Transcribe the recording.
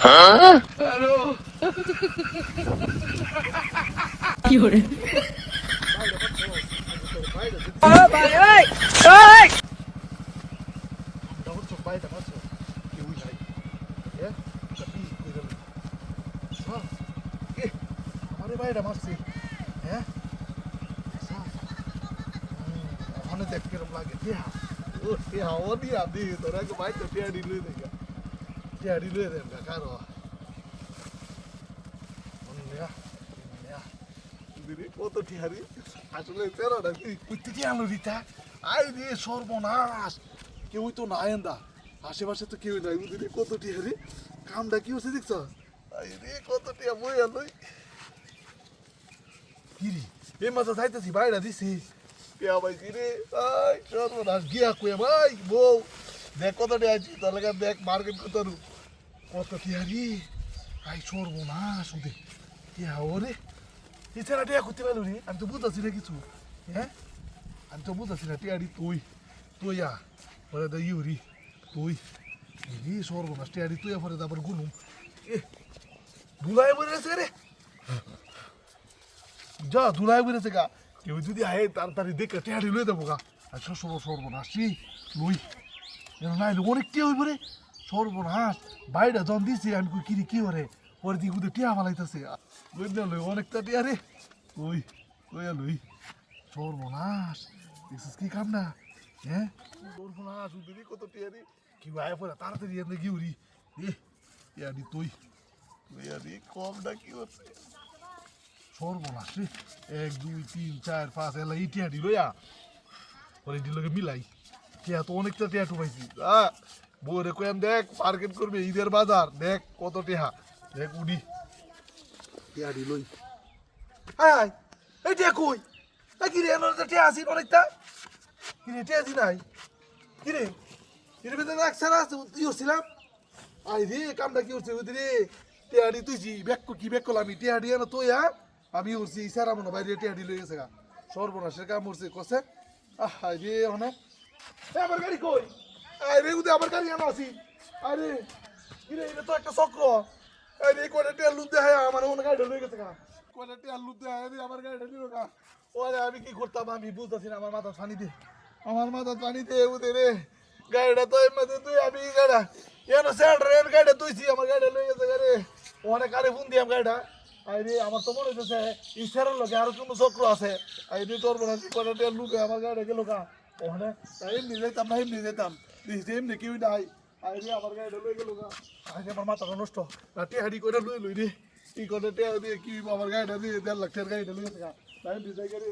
hello কি করে ভাই এই এই দাও তো ভাই দাও তো কি হই ভাই চাবি কই গেল স্যার কে আমারে ভাইটা মারছে হ্যাঁ স্যার ওখানে দেখ কিরম লাগে ও ও দিয়া দি তোরা কে ভাই তো টিয়াড়ি লই দেখা টিয়াড়ি লই দেখা কারো কত টিহারি আসলে তেরোটা কুইতে আলো রিতা আই রে সর্বনাশ কেউই তো নাই এন্দা আশেপাশে তো কেউই নাই বুঝলি কত টিহারি কামটা কি হচ্ছে দেখছ আই রে কত টিয়া বই আলোই কিরি এ মাথা যাইতেছি বাইরা দিছি টিয়া ভাই কিরে আই সর্বনাশ গিয়া কুয়া ভাই বউ দেখ কত টিয়া আছি তাহলে দেখ মার্কেট কত টিহারি আই সর্বনাশ ওদের টিয়া ওরে এছাড়া টিয়া করতে পারলো রে আমি তো বুঝতেছি না কিছু হ্যাঁ আমি তো বুঝতেছি না টিয়ারি তুই পরে দা ইউরি তুই রে সর্বনাশ টিয়ারি তুই পরে আবার গুনুম এ ধুলাই বেড়েছে রে যা ধুলাই বেড়েছে গা কেউ যদি আয় তাড়াতাড়ি দেখে টিয়ারি লয়ে দেবো গা আর সর্বনাশ লই নাই অনেক টিয়া হইব রে সর্বনাশ বাইরে জন দিছি আমি কই কিরি কি ওরে ওর দিকে উদে টিয়া ফালাইতেছে লই না লই অনেকটা টিয়া রে ওই লই সর্বনাশ দেখছিস কি কাম না হ্যাঁ সর্বনাশ উদে কত টিয়া রে কি আয় পরে তাড়াতাড়ি এনে গিউরি এ ইয়াদি তুই ইয়াদি কম না কি হচ্ছে সর্বনাশ রে 1 2 3 4 5 এলা ইটিয়াদি লইয়া পরে দিলকে মিলাই টিয়া তো অনেকটা টিয়া টুপাইছি বউরে কয়াম দেখ মার্কেট করবে ঈদের বাজার দেখ কত টিহা দেখ উডি টিয়াডি লই আয় এই টিয়া কই এই কি রে এনোর টিয়া আসি অনেকটা কি রে টিয়া দি নাই কি রে এর ভিতরে এক সারা আছে তুই হচ্ছিলাম আই রে কামটা কি হচ্ছে ওদের রে টিয়াডি তুইছি ব্যাক করলাম আমি টিয়াডি এনো তুই আমি উঠছি সারা মনে বাইরে টিয়াডি লই গেছে গা সর্বনাশের কাম উঠছে কষে আই রে অনেক আমার গাড়ি কই আরে উদে আমার গাড়ি আনা আছি আরে কিরে এটা তো একটা চক্র আরে কোয়ালিটি তেল লুদ দেয় আমার ওন গাড়ি লয়ে গেছে কা কোয়ালিটি তেল লুদ দেয় আমার গাড়ি নিও কা ওরে আমি কি করতাম আমি বুঝতাছি না আমার মাথা পানি দে উদে রে গাড়িটা তো এমনি তুই আমি গাড়া এনো সেন্টার এর গাড়ি তুইছি আমার গাড়ি লয়ে গেছে গাড়ি ওনে কারে ফোন দিয়াম গাড়িটা আরে আমার তো মনে হইতেছে ইশারার লগে আর কোনো চক্র আছে আরে তোর বড় কোয়ালিটি তেল লুকে আমার গাড়ি গেল কা ওখানে এমনি যেতাম এমনি কেউ নাই আরে আমার গাড়িটা লই গেল গা আরে আমার মাথাটা নষ্ট টেহারি করে লই রে কি করে টেহা দিয়ে কি আমার গাড়িটা দিয়ে 1.5 লাখ টাকার গাড়িটা লই গেছে গা তাই দিতে গেলে